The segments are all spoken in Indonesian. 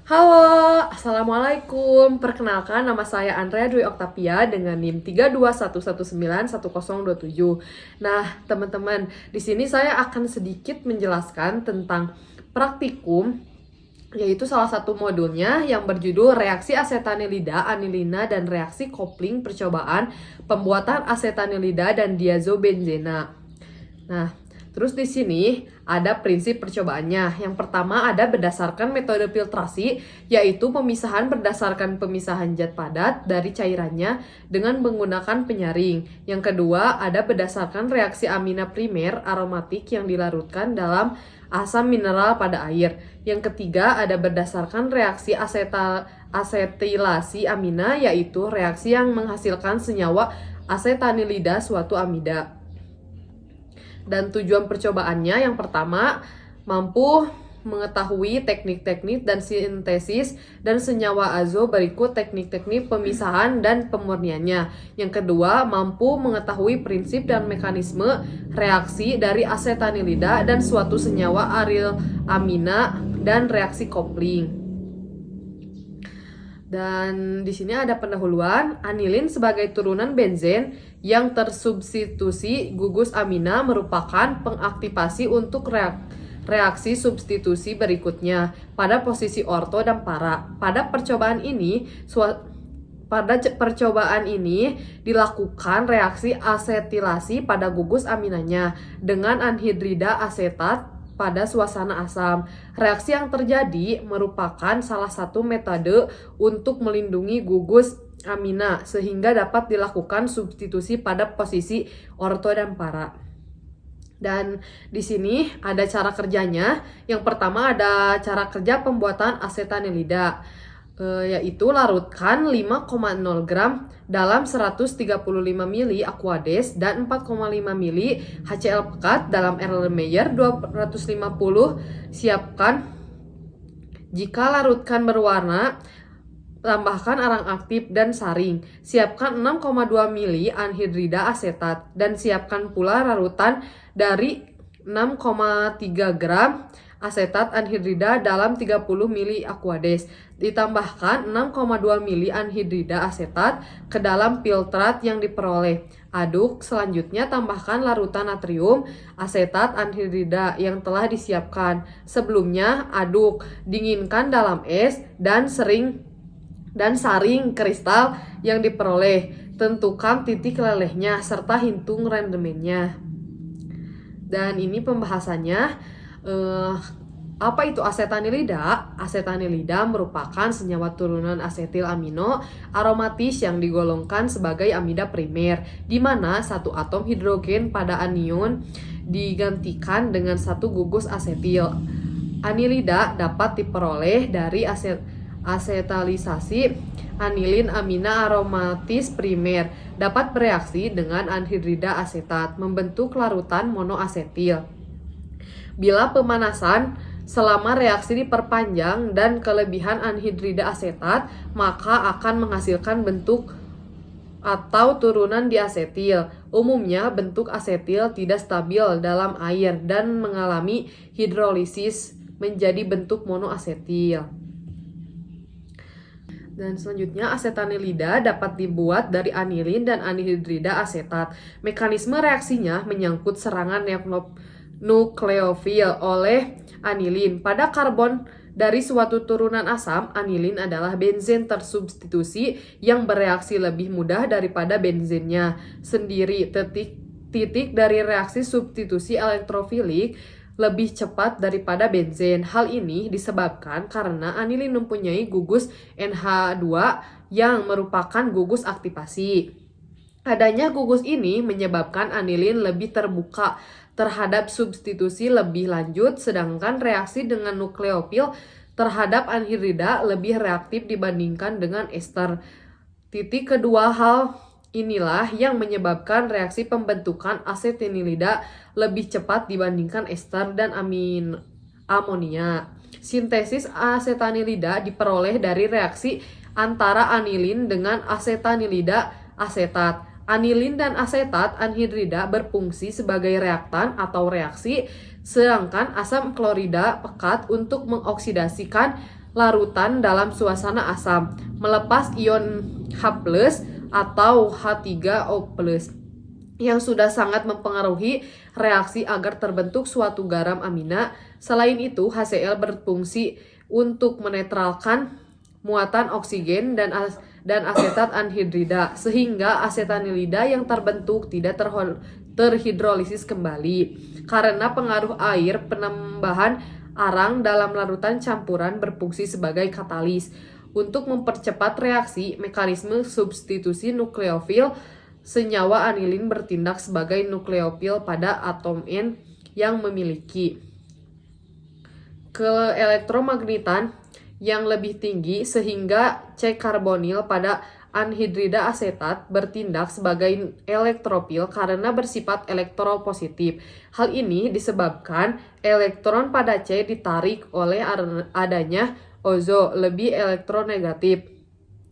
Halo, Assalamualaikum. Perkenalkan, nama saya Andrea Dwi Oktavia dengan NIM 3211911027. Nah, teman-teman, di sini saya akan sedikit menjelaskan tentang praktikum, yaitu salah satu modulnya yang berjudul Reaksi Asetanilida, Anilina, dan Reaksi Kopling Percobaan Pembuatan Asetanilida dan Diazobenzena. Nah, terus di sini ada prinsip percobaannya. Yang pertama ada berdasarkan metode filtrasi, yaitu pemisahan berdasarkan pemisahan zat padat dari cairannya dengan menggunakan penyaring. Yang kedua ada berdasarkan reaksi amina primer aromatik yang dilarutkan dalam asam mineral pada air. Yang ketiga ada berdasarkan reaksi asetilasi amina, yaitu reaksi yang menghasilkan senyawa asetanilida suatu amida. Dan tujuan percobaannya yang pertama, mampu mengetahui teknik-teknik dan sintesis dan senyawa azo berikut teknik-teknik pemisahan dan pemurniannya. Yang kedua, mampu mengetahui prinsip dan mekanisme reaksi dari asetanilida dan suatu senyawa aril amina dan reaksi kopling. Dan di sini ada pendahuluan, anilin sebagai turunan benzen yang tersubstitusi gugus amina merupakan pengaktifasi untuk reaksi substitusi berikutnya pada posisi orto dan para. Pada percobaan ini dilakukan reaksi asetilasi pada gugus aminanya dengan anhidrida asetat pada suasana asam. Reaksi yang terjadi merupakan salah satu metode untuk melindungi gugus amina sehingga dapat dilakukan substitusi pada posisi orto dan para. Dan di sini ada cara kerjanya. Yang pertama ada cara kerja pembuatan asetanilida, yaitu larutkan 5,0 gram dalam 135 ml Aquades dan 4,5 ml HCl pekat dalam Erlenmeyer 250. Siapkan. Jika larutkan berwarna, tambahkan arang aktif dan saring. Siapkan 6,2 ml anhidrida asetat dan siapkan pula larutan dari 6,3 gram asetat anhidrida dalam 30 ml Aquades. Ditambahkan 6,2 ml anhidrida asetat ke dalam filtrat yang diperoleh. Aduk, selanjutnya tambahkan larutan natrium asetat anhidrida yang telah disiapkan. Sebelumnya aduk, dinginkan dalam es dan saring kristal yang diperoleh. Tentukan titik lelehnya serta hitung rendemennya. Dan ini pembahasannya. Apa itu asetanilida? Asetanilida merupakan senyawa turunan asetil amino aromatis yang digolongkan sebagai amida primer, di mana satu atom hidrogen pada anion digantikan dengan satu gugus asetil. Anilida dapat diperoleh dari asetalisasi anilin amina aromatis primer, dapat bereaksi dengan anhidrida asetat membentuk larutan monoasetil. Bila pemanasan selama reaksi diperpanjang dan kelebihan anhidrida asetat, maka akan menghasilkan bentuk atau turunan diasetil. Umumnya bentuk asetil tidak stabil dalam air dan mengalami hidrolisis menjadi bentuk monoasetil. Dan selanjutnya asetanilida dapat dibuat dari anilin dan anhidrida asetat. Mekanisme reaksinya menyangkut serangan nukleofil oleh anilin pada karbon dari suatu turunan asam. Anilin adalah benzen tersubstitusi yang bereaksi lebih mudah daripada benzennya sendiri. Titik dari reaksi substitusi elektrofilik lebih cepat daripada benzen. Hal ini disebabkan karena anilin mempunyai gugus NH2 yang merupakan gugus aktivasi. Adanya gugus ini menyebabkan anilin lebih terbuka terhadap substitusi lebih lanjut, sedangkan reaksi dengan nukleofil terhadap anhidrida lebih reaktif dibandingkan dengan ester. Titik kedua hal inilah yang menyebabkan reaksi pembentukan asetanilida lebih cepat dibandingkan ester dan amonia. Sintesis asetanilida diperoleh dari reaksi antara anilin dengan asetanilida asetat. Anilin dan asetat anhidrida berfungsi sebagai reaktan atau reaksi, sedangkan asam klorida pekat untuk mengoksidasikan larutan dalam suasana asam, melepas ion H+ atau H3O+ yang sudah sangat mempengaruhi reaksi agar terbentuk suatu garam amina. Selain itu, HCl berfungsi untuk menetralkan muatan oksigen dan asetat anhidrida, sehingga asetanilida yang terbentuk tidak terhidrolisis kembali. Karena pengaruh air, penambahan arang dalam larutan campuran berfungsi sebagai katalis untuk mempercepat reaksi. Mekanisme substitusi nukleofil senyawa anilin bertindak sebagai nukleofil pada atom N yang memiliki keelektromagnetan yang lebih tinggi, sehingga C-karbonil pada anhidrida asetat bertindak sebagai elektrofil karena bersifat elektropositif. Hal ini disebabkan elektron pada C ditarik oleh adanya ozo lebih elektronegatif.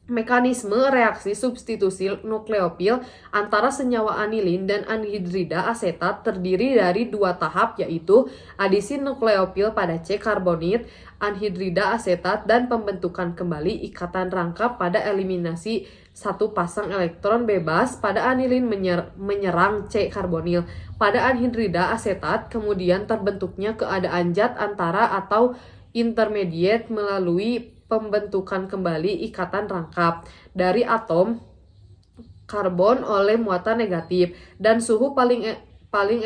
Mekanisme reaksi substitusi nukleofil antara senyawa anilin dan anhidrida asetat terdiri dari dua tahap, yaitu adisi nukleofil pada C-karbonit anhidrida asetat dan pembentukan kembali ikatan rangkap pada eliminasi satu pasang elektron bebas pada anilin menyerang C-karbonil pada anhidrida asetat. Kemudian terbentuknya keadaan zat antara atau intermediate melalui pembentukan kembali ikatan rangkap dari atom karbon oleh muatan negatif dan suhu paling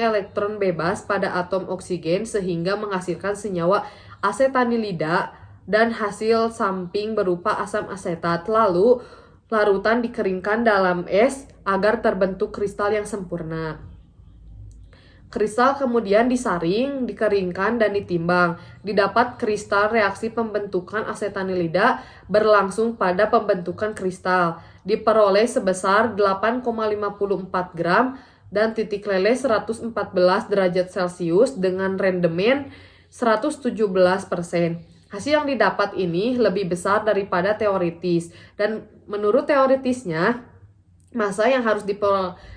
elektron bebas pada atom oksigen, sehingga menghasilkan senyawa asetanilida dan hasil samping berupa asam asetat. Lalu larutan dikeringkan dalam es agar terbentuk kristal yang sempurna. Kristal kemudian disaring, dikeringkan, dan ditimbang. Didapat kristal. Reaksi pembentukan asetanilida berlangsung pada pembentukan kristal. Diperoleh sebesar 8,54 gram dan titik leleh 114 derajat Celcius dengan rendemen 117%. Hasil yang didapat ini lebih besar daripada teoritis, dan menurut teoritisnya massa yang harus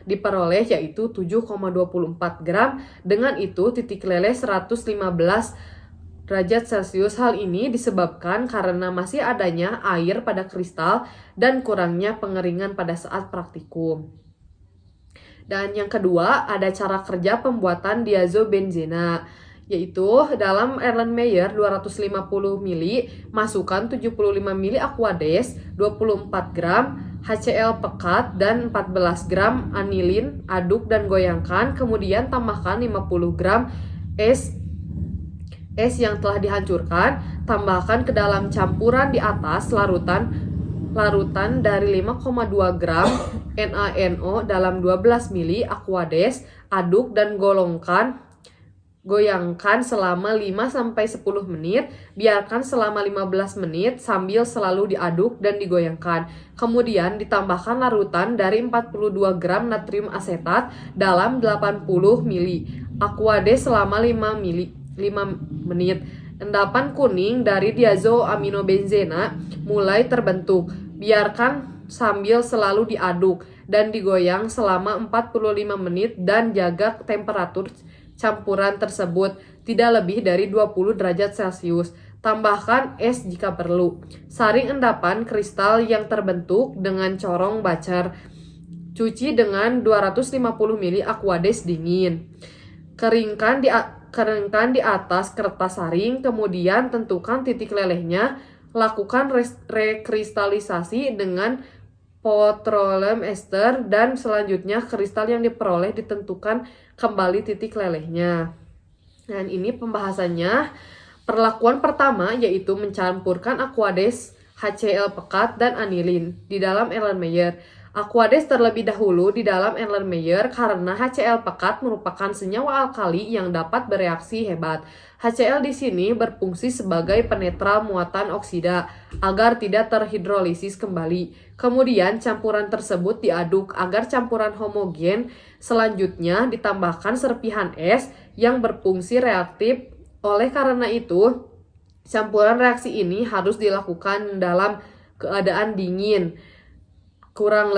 diperoleh yaitu 7,24 gram. Dengan itu titik leleh 115 derajat Celcius. Hal ini disebabkan karena masih adanya air pada kristal dan kurangnya pengeringan pada saat praktikum. Dan yang kedua, ada cara kerja pembuatan diazobenzena, yaitu dalam Erlenmeyer 250 ml masukkan 75 ml aquades, 24 gram HCl pekat dan 14 gram anilin, aduk dan goyangkan. Kemudian tambahkan 50 gram es yang telah dihancurkan, tambahkan ke dalam campuran di atas larutan dari 5,2 gram NaNO dalam 12 ml aquades, aduk dan goyangkan selama 5-10 menit, biarkan selama 15 menit sambil selalu diaduk dan digoyangkan. Kemudian ditambahkan larutan dari 42 gram natrium asetat dalam 80 ml aquades selama 5 menit. Endapan kuning dari diazoaminobenzena mulai terbentuk. Biarkan sambil selalu diaduk dan digoyang selama 45 menit dan jaga temperatur campuran tersebut tidak lebih dari 20 derajat Celcius. Tambahkan es jika perlu. Saring endapan kristal yang terbentuk dengan corong bacar. Cuci dengan 250 ml aquades dingin. Keringkan di atas kertas saring, kemudian tentukan titik lelehnya. Lakukan rekristalisasi dengan petroleum ester dan selanjutnya kristal yang diperoleh ditentukan kembali titik lelehnya. Dan ini pembahasannya. Perlakuan pertama yaitu mencampurkan aquades, HCl pekat dan anilin di dalam Erlenmeyer. Aquades terlebih dahulu di dalam Erlenmeyer karena HCl pekat merupakan senyawa alkali yang dapat bereaksi hebat. HCl di sini berfungsi sebagai penetral muatan oksida agar tidak terhidrolisis kembali. Kemudian campuran tersebut diaduk agar campuran homogen. Selanjutnya ditambahkan serpihan es yang berfungsi reaktif. Oleh karena itu, campuran reaksi ini harus dilakukan dalam keadaan dingin, kurang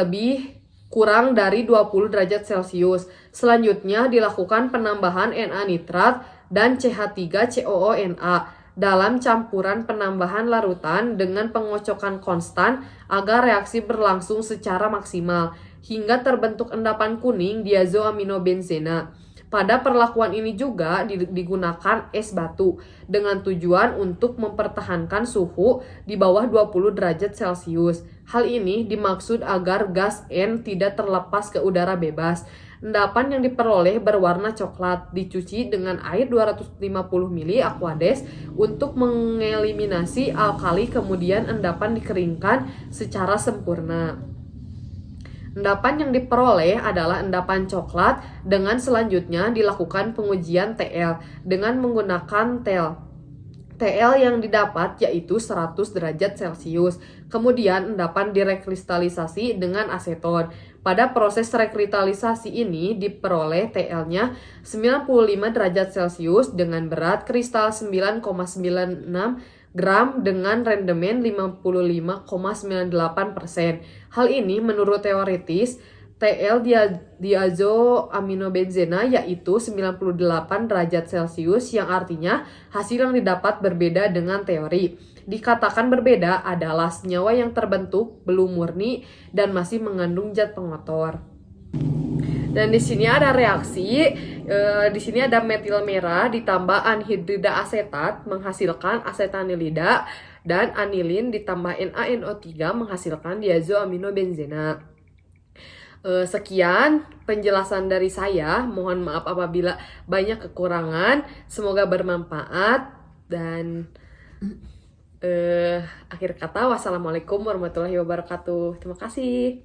dari 20 derajat Celcius. Selanjutnya dilakukan penambahan Na nitrat dan CH3COO Na dalam campuran penambahan larutan dengan pengocokan konstan agar reaksi berlangsung secara maksimal hingga terbentuk endapan kuning diazoaminobenzena. Pada perlakuan ini juga digunakan es batu dengan tujuan untuk mempertahankan suhu di bawah 20 derajat Celcius. Hal ini dimaksud agar gas N tidak terlepas ke udara bebas. Endapan yang diperoleh berwarna coklat, dicuci dengan air 250 ml Aquades untuk mengeliminasi alkali, kemudian endapan dikeringkan secara sempurna. Endapan yang diperoleh adalah endapan coklat dengan selanjutnya dilakukan pengujian TL dengan menggunakan TL yang didapat yaitu 100 derajat Celcius. Kemudian endapan direkristalisasi dengan aseton. Pada proses rekristalisasi ini diperoleh TL-nya 95 derajat Celcius dengan berat kristal 9,96 gram dengan rendemen 55,98%. Hal ini menurut teoritis TL diazoaminobenzena yaitu 98 derajat Celcius, yang artinya hasil yang didapat berbeda dengan teori. Dikatakan berbeda adalah senyawa yang terbentuk belum murni dan masih mengandung zat pengotor. Dan di sini ada reaksi, di sini ada metil merah ditambah anhidrida asetat menghasilkan asetanilida, dan anilin ditambah NaNO3 menghasilkan diazoaminobenzena. Sekian penjelasan dari saya. Mohon maaf apabila banyak kekurangan. Semoga bermanfaat. Dan akhir kata, wassalamualaikum warahmatullahi wabarakatuh. Terima kasih.